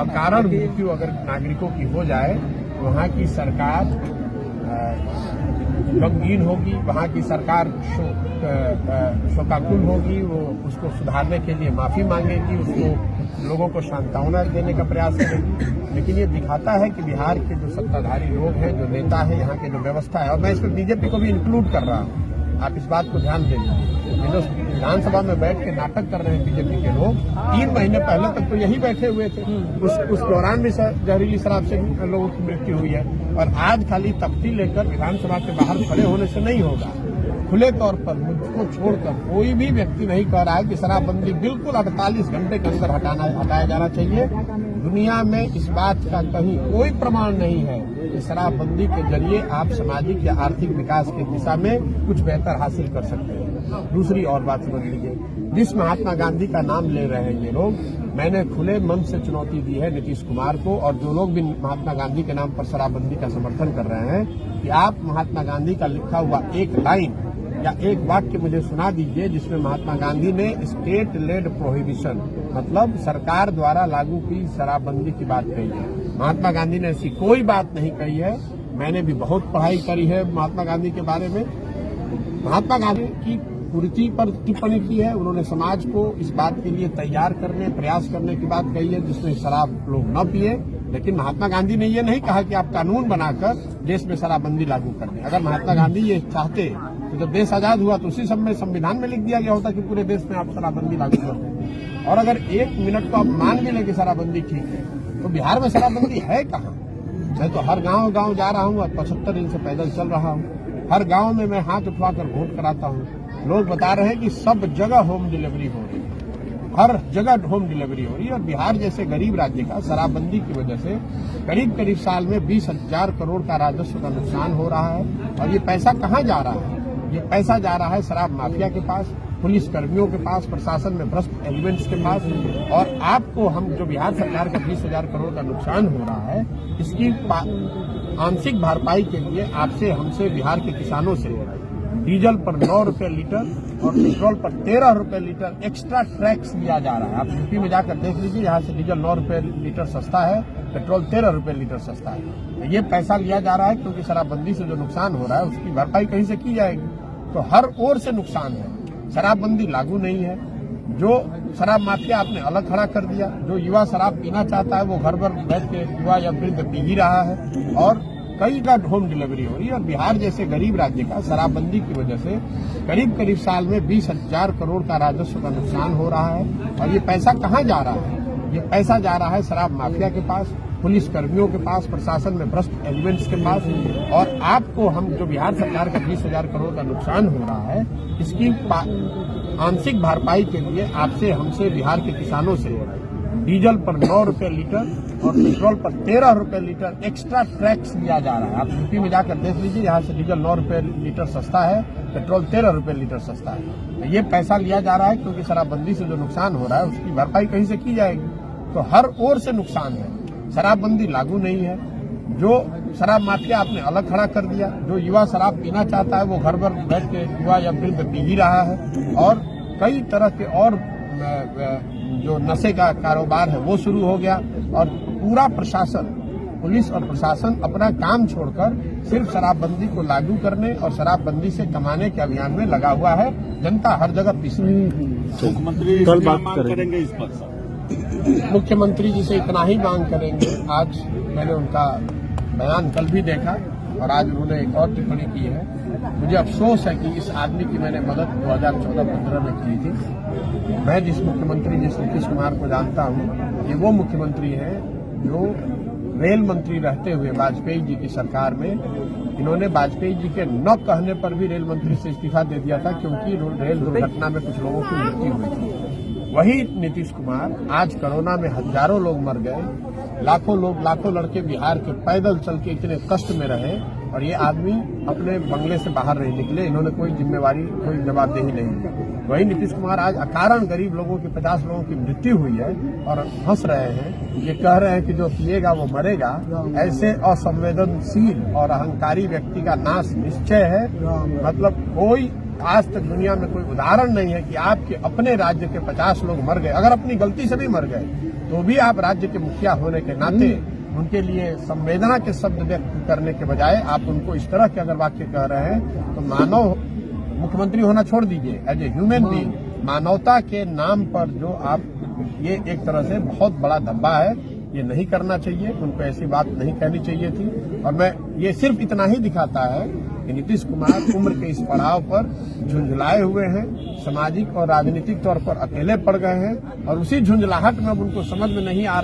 अकारण मृत्यु अगर नागरिकों की हो जाए तो वहाँ की सरकार गमगीन होगी, वहाँ की सरकार शोकाकुल होगी, वो उसको सुधारने के लिए माफी मांगेगी, उसको लोगों को सांत्वना देने का प्रयास करेगी। लेकिन ये दिखाता है कि बिहार के जो सत्ताधारी लोग हैं, जो नेता है, यहाँ की जो व्यवस्था है, और मैं इसमें बीजेपी को भी इंक्लूड कर रहा हूँ, आप इस बात को ध्यान देंगे। ये जो विधानसभा में बैठ के नाटक कर रहे हैं बीजेपी के लोग, 3 महीने पहले तक तो यही बैठे हुए थे, उस दौरान भी जहरीली शराब से लोगों की मृत्यु हुई है। और आज खाली तख्ती लेकर विधानसभा के बाहर खड़े होने से नहीं होगा। खुले तौर पर मुझको छोड़कर कोई भी व्यक्ति नहीं कह रहा है कि शराबबंदी बिल्कुल 48 घंटे के अंदर हटाया जाना चाहिए। दुनिया में इस बात का कहीं कोई प्रमाण नहीं है कि शराबबंदी के जरिए आप सामाजिक या आर्थिक विकास की दिशा में कुछ बेहतर हासिल कर सकते हैं। दूसरी और बात समझ लीजिए, जिस महात्मा गांधी का नाम ले रहे हैं ये लोग, मैंने खुले मन से चुनौती दी है नीतीश कुमार को और जो लोग भी महात्मा गांधी के नाम पर शराबबंदी का समर्थन कर रहे हैं कि आप महात्मा गांधी का लिखा हुआ एक लाइन या एक वाक्य मुझे सुना दीजिए जिसमें महात्मा गांधी ने स्टेट लेड प्रोहिबिशन, मतलब सरकार द्वारा लागू की शराबबंदी की बात कही है। महात्मा गांधी ने ऐसी कोई बात नहीं कही है। मैंने भी बहुत पढ़ाई करी है महात्मा गांधी के बारे में। महात्मा गांधी की कुरीति पर टिप्पणी की है, उन्होंने समाज को इस बात के लिए तैयार करने, प्रयास करने की बात कही है जिसमें शराब लोग न पिए। लेकिन महात्मा गांधी ने ये नहीं कहा कि आप कानून बनाकर देश में शराबबंदी लागू कर दें। अगर महात्मा गांधी ये चाहते तो जब देश आजाद हुआ तो उसी समय संविधान में लिख दिया गया होता कि पूरे देश में आप शराबबंदी लागू कर दें। और अगर 1 मिनट को आप मान भी लें कि शराबबंदी ठीक है, तो बिहार में शराबबंदी है कहाँ? मैं तो हर गांव जा रहा हूँ और 75 दिन से पैदल चल रहा हूँ। हर गांव में मैं हाथ उठवाकर वोट कराता हूँ। लोग बता रहे हैं कि सब जगह होम डिलीवरी हो रही है, हर जगह होम डिलीवरी हो रही है। और बिहार जैसे गरीब राज्य का शराबबंदी की वजह से करीब साल में 20,000 करोड़ का राजस्व का नुकसान हो रहा है। और ये पैसा कहाँ जा रहा है? ये पैसा जा रहा है शराब माफिया के पास, पुलिस कर्मियों के पास, प्रशासन में भ्रष्ट एलिमेंट्स के पास। और आपको हम जो बिहार सरकार का 20,000 करोड़ का नुकसान हो रहा है, इसकी आंशिक भरपाई के लिए आपसे, हमसे, बिहार के किसानों से डीजल पर 9 रुपए लीटर और पेट्रोल पर 13 रुपए लीटर एक्स्ट्रा टैक्स लिया जा रहा है। आप यूपी में जाकर देख लीजिए, यहाँ से डीजल 9 रुपए लीटर सस्ता है, पेट्रोल 13 रुपए लीटर सस्ता है। ये पैसा लिया जा रहा है क्योंकि शराबबंदी से जो नुकसान हो रहा है उसकी भरपाई कहीं से की जाएगी। तो हर ओर से नुकसान है। शराबबंदी लागू नहीं है। जो शराब माफिया आपने अलग खड़ा कर दिया। जो युवा शराब पीना चाहता है वो घर पर बैठ के युवा या वृद्ध पी ही रहा है और कई का होम डिलीवरी हो रही है। और बिहार जैसे गरीब राज्य का शराबबंदी की वजह से करीब साल में 20,000 करोड़ का राजस्व का नुकसान हो रहा है। और ये पैसा कहाँ जा रहा है? ये पैसा जा रहा है शराब माफिया के पास, पुलिस कर्मियों के पास, प्रशासन में भ्रष्ट एलिमेंट्स के पास। और आपको हम जो बिहार सरकार का 20,000 करोड़ का नुकसान हो रहा है, इसकी आंशिक भरपाई के लिए आपसे, हमसे, बिहार के किसानों से डीजल पर 9 रुपए लीटर और पेट्रोल पर 13 रुपए लीटर एक्स्ट्रा टैक्स लिया जा रहा है। आप यूपी में जाकर देख लीजिए, यहाँ से डीजल 9 रुपए लीटर सस्ता है, पेट्रोल 13 रुपए लीटर सस्ता है। तो ये पैसा लिया जा रहा है क्योंकि शराबबंदी से जो नुकसान हो रहा है उसकी भरपाई कहीं से की जाएगी। तो हर ओर से नुकसान है। शराबबंदी लागू नहीं है। जो शराब माफिया आपने अलग खड़ा कर दिया। जो युवा शराब पीना चाहता है वो घर पर बैठ के युवा या वृद्ध पी ही रहा है। और कई तरह के और जो नशे का कारोबार है वो शुरू हो गया। और पूरा प्रशासन, पुलिस और प्रशासन अपना काम छोड़कर सिर्फ शराबबंदी को लागू करने और शराबबंदी से कमाने के अभियान में लगा हुआ है। जनता हर जगह पिस रही है। मुख्यमंत्री कल बात करेंगे इस पर। मुख्यमंत्री जी से इतना ही मांग करेंगे। आज मैंने उनका बयान कल भी देखा और आज उन्होंने एक और टिप्पणी की है। मुझे अफसोस है कि इस आदमी की मैंने मदद 2014-15 में की थी। मैं जिस मुख्यमंत्री जिस नीतीश कुमार को जानता हूँ, ये वो मुख्यमंत्री है जो रेल मंत्री रहते हुए वाजपेयी जी की सरकार में इन्होंने वाजपेयी जी के न कहने पर भी रेल मंत्री से इस्तीफा दे दिया था क्योंकि रेल दुर्घटना में कुछ लोगों की मृत्यु हुई थी। वही नीतीश कुमार आज कोरोना में हजारों लोग मर गए, लाखों लड़के बिहार के पैदल चल के इतने कष्ट में रहे और ये आदमी अपने बंगले से बाहर नहीं निकले। इन्होंने कोई जिम्मेवारी, कोई जवाबदेही नहीं दी। वही नीतीश कुमार आज अकारण गरीब लोगों की 50 लोगों की मृत्यु हुई है और हंस रहे हैं, ये कह रहे हैं कि जो पिएगा वो मरेगा। ऐसे असंवेदनशील और अहंकारी व्यक्ति का नाश निश्चय है। मतलब कोई आज तक दुनिया में कोई उदाहरण नहीं है कि आपके अपने राज्य के 50 लोग मर गए, अगर अपनी गलती से भी मर गए तो भी आप राज्य के मुखिया होने के नाते उनके लिए संवेदना के शब्द व्यक्त करने के बजाय आप उनको इस तरह के अगर वाक्य कह रहे हैं तो मानव मुख्यमंत्री होना छोड़ दीजिए, एज ए ह्यूमन बीइंग मानवता के नाम पर जो आप ये एक तरह से बहुत बड़ा धब्बा है, ये नहीं करना चाहिए। उनको ऐसी बात नहीं कहनी चाहिए थी। और मैं ये सिर्फ इतना ही दिखाता है कि नीतीश कुमार उम्र के इस पड़ाव पर झुंझलाए हुए हैं, सामाजिक और राजनीतिक तौर पर अकेले पड़ गए हैं और उसी झुंझलाहट में अब उनको समझ में नहीं आ रहा